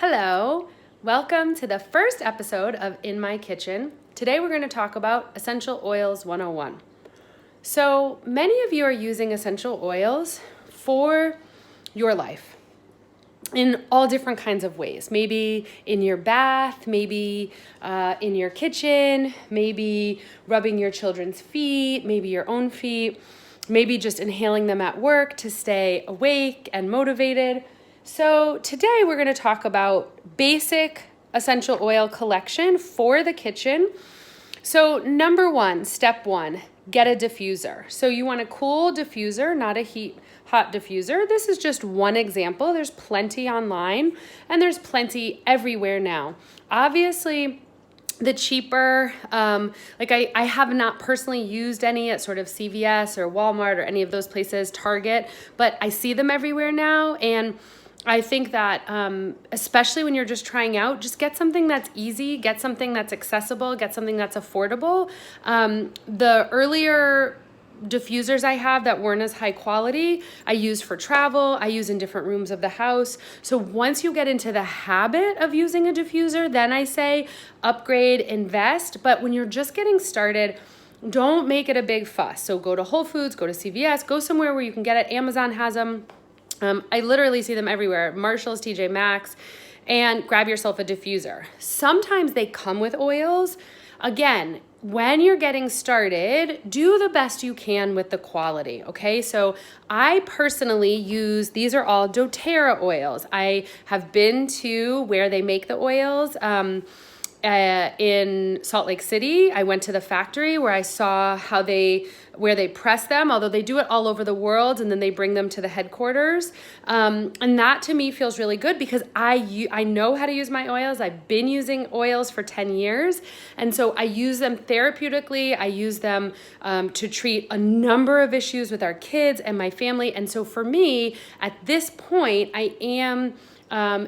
Hello, welcome to the first episode of In My Kitchen. Today we're going to talk about Essential Oils 101. So many of you are using essential oils for your life in all different kinds of ways. Maybe in your bath, maybe in your kitchen, maybe rubbing your children's feet, maybe your own feet, maybe just inhaling them at work to stay awake and motivated. So today we're going to talk about basic essential oil collection for the kitchen. So step one, get a diffuser. So you want a cool diffuser, not a hot diffuser. This is just one example. There's plenty online and there's plenty everywhere now. Obviously, the cheaper, I have not personally used any at sort of CVS or Walmart or any of those places, Target, but I see them everywhere now. And I think that especially when you're just trying out, just get something that's easy, get something that's accessible, get something that's affordable. The earlier diffusers I have that weren't as high quality, I use for travel, I use in different rooms of the house. So once you get into the habit of using a diffuser, then I say upgrade, invest. But when you're just getting started, don't make it a big fuss. So go to Whole Foods, go to CVS, go somewhere where you can get it. Amazon has them. I literally see them everywhere, Marshall's, TJ Maxx, and grab yourself a diffuser. Sometimes they come with oils. Again, when you're getting started, do the best you can with the quality, okay? So I personally use, these are all doTERRA oils. I have been to where they make the oils, in Salt Lake City. I went to the factory where I saw where they press them, although they do it all over the world, and then they bring them to the headquarters. And that to me feels really good because I know how to use my oils. I've been using oils for 10 years. And so I use them therapeutically. I use them to treat a number of issues with our kids and my family. And so for me, at this point, I am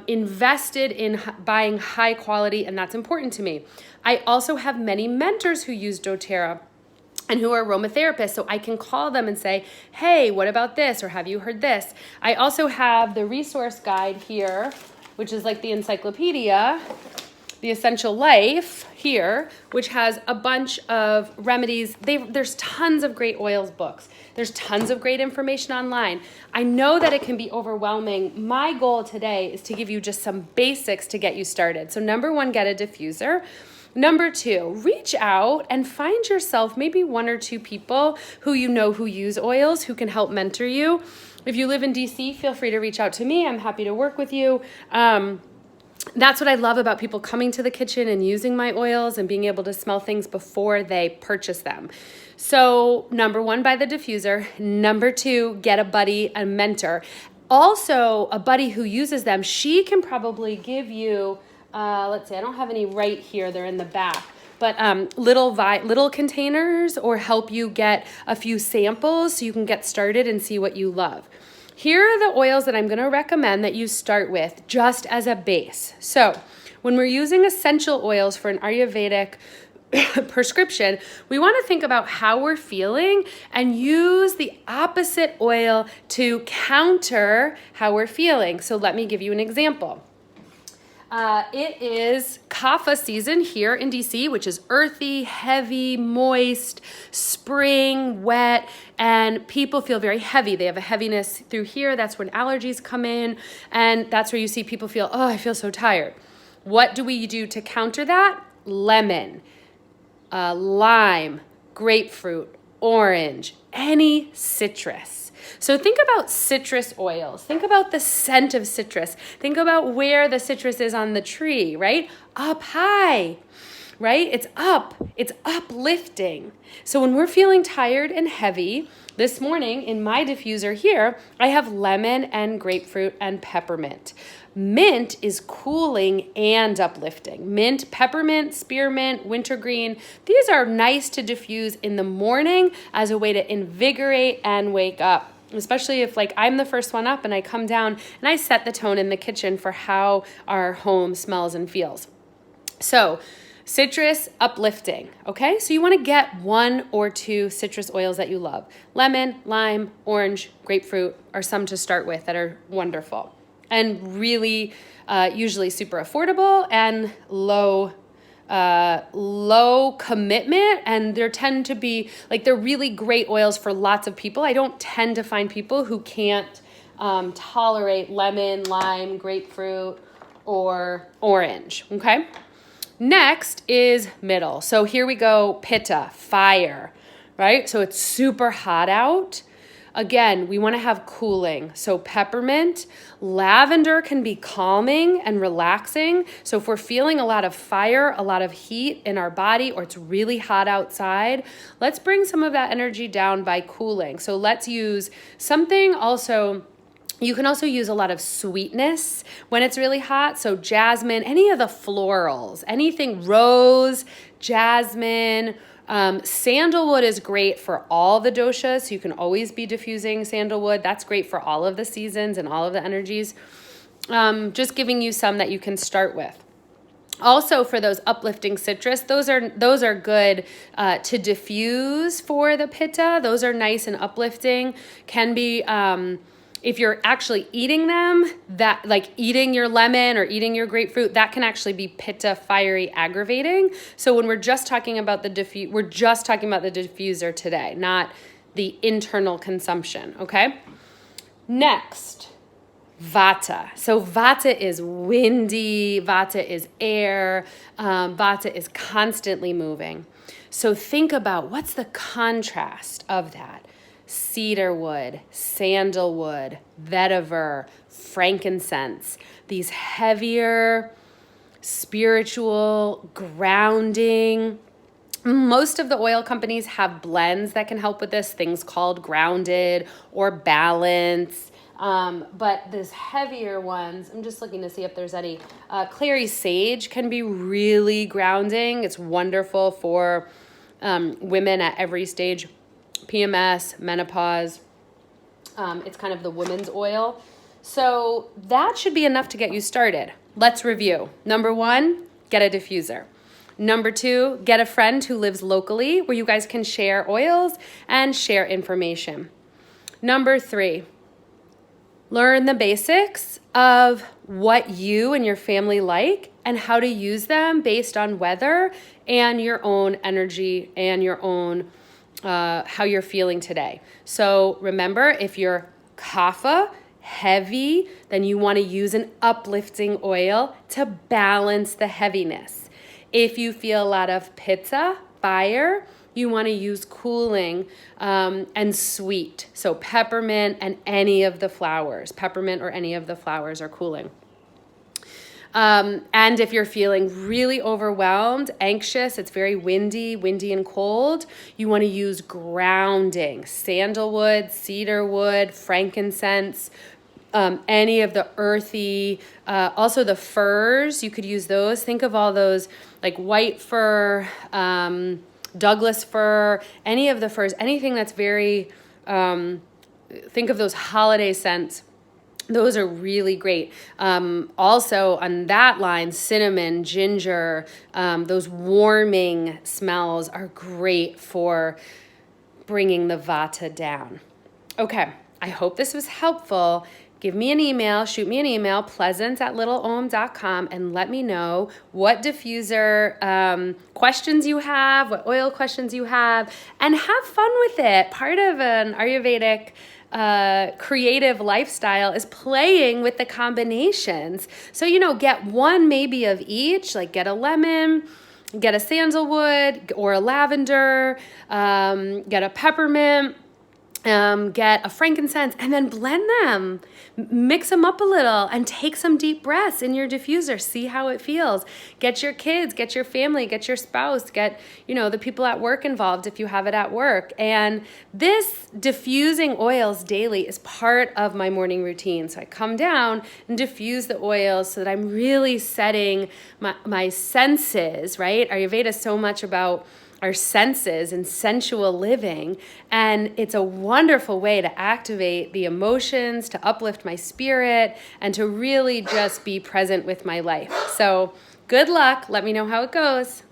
invested in buying high quality, and that's important to me. I also have many mentors who use doTERRA and who are aromatherapists, so I can call them and say, hey, what about this? Or have you heard this? I also have the resource guide here, which is like the encyclopedia, The Essential Life here, which has a bunch of remedies. There's tons of great oils books. There's tons of great information online. I know that it can be overwhelming. My goal today is to give you just some basics to get you started. So number one, get a diffuser. Number two, reach out and find yourself maybe one or two people who you know who use oils, who can help mentor you. If you live in DC, feel free to reach out to me. I'm happy to work with you. That's what I love about people coming to the kitchen and using my oils and being able to smell things before they purchase them. So number one, buy the diffuser. Number two, get a buddy, a mentor. Also, a buddy who uses them, she can probably give you, let's see, I don't have any right here. They're in the back. But little containers, or help you get a few samples so you can get started and see what you love. Here are the oils that I'm going to recommend that you start with just as a base. So when we're using essential oils for an Ayurvedic prescription, we want to think about how we're feeling and use the opposite oil to counter how we're feeling. So let me give you an example. It is kapha season here in DC, which is earthy, heavy, moist, spring, wet, and people feel very heavy. They have a heaviness through here. That's when allergies come in, and that's where you see people feel, oh, I feel so tired. What do we do to counter that? Lemon, lime, grapefruit, orange, any citrus. So think about citrus oils. Think about the scent of citrus. Think about where the citrus is on the tree, right? Up high, right? It's uplifting. So when we're feeling tired and heavy, this morning in my diffuser here, I have lemon and grapefruit and peppermint. Mint is cooling and uplifting. Mint, peppermint, spearmint, wintergreen. These are nice to diffuse in the morning as a way to invigorate and wake up. Especially if I'm the first one up and I come down and I set the tone in the kitchen for how our home smells and feels. So citrus, uplifting, okay? So you want to get one or two citrus oils that you love. Lemon, lime, orange, grapefruit are some to start with that are wonderful. and really usually super affordable and low commitment, and there tend to be they're really great oils for lots of people. I don't tend to find people who can't tolerate lemon, lime, grapefruit, or orange. Okay. Next is middle. So here we go, pitta, fire, right? So it's super hot out. Again, we want to have cooling. So peppermint, lavender can be calming and relaxing. So if we're feeling a lot of fire, a lot of heat in our body, or it's really hot outside, let's bring some of that energy down by cooling. So let's use something also. You can also use a lot of sweetness when it's really hot. So jasmine, any of the florals, anything rose, jasmine, sandalwood is great for all the doshas. So you can always be diffusing sandalwood. That's great for all of the seasons and all of the energies. Just giving you some that you can start with. Also for those uplifting citrus, those are good to diffuse for the pitta. Those are nice and uplifting. Can be if you're actually eating them, that like eating your lemon or eating your grapefruit, that can actually be pitta, fiery, aggravating. So when we're just talking about we're just talking about the diffuser today, not the internal consumption, okay? Next, vata. So vata is windy, vata is air, vata is constantly moving. So think about what's the contrast of that. Cedarwood, sandalwood, vetiver, frankincense, these heavier, spiritual, grounding. Most of the oil companies have blends that can help with this, things called grounded or balance. But these heavier ones, I'm just looking to see if there's any. Clary sage can be really grounding. It's wonderful for women at every stage. PMS, menopause. It's kind of the women's oil. So that should be enough to get you started. Let's review. Number 1, get a diffuser. Number 2, get a friend who lives locally where you guys can share oils and share information. Number 3, learn the basics of what you and your family like and how to use them based on weather and your own energy and your own how you're feeling today. So remember, if you're kapha, heavy, then you want to use an uplifting oil to balance the heaviness. If you feel a lot of pitta, fire, you want to use cooling and sweet. So peppermint and any of the flowers. Peppermint or any of the flowers are cooling. And if you're feeling really overwhelmed, anxious, it's very windy and cold, you want to use grounding, sandalwood, cedarwood, frankincense, any of the earthy, also the furs, you could use those. Think of all those like white fur, Douglas fir, any of the furs, anything that's very, think of those holiday scents. Those are really great. Also on that line, cinnamon, ginger, those warming smells are great for bringing the vata down. Okay, I hope this was helpful. Give me an email, shoot me an email, pleasance@littleom.com, and let me know what diffuser questions you have, what oil questions you have, and have fun with it. Part of an Ayurvedic creative lifestyle is playing with the combinations. So, get one maybe of each, like get a lemon, get a sandalwood or a lavender, get a peppermint, get a frankincense, and then blend them. Mix them up a little and take some deep breaths in your diffuser. See how it feels. Get your kids, get your family, get your spouse, get, the people at work involved if you have it at work. And this diffusing oils daily is part of my morning routine. So I come down and diffuse the oils so that I'm really setting my senses, right? Ayurveda is so much about our senses and sensual living, and it's a wonderful way to activate the emotions, to uplift my spirit, and to really just be present with my life. So good luck. Let me know how it goes.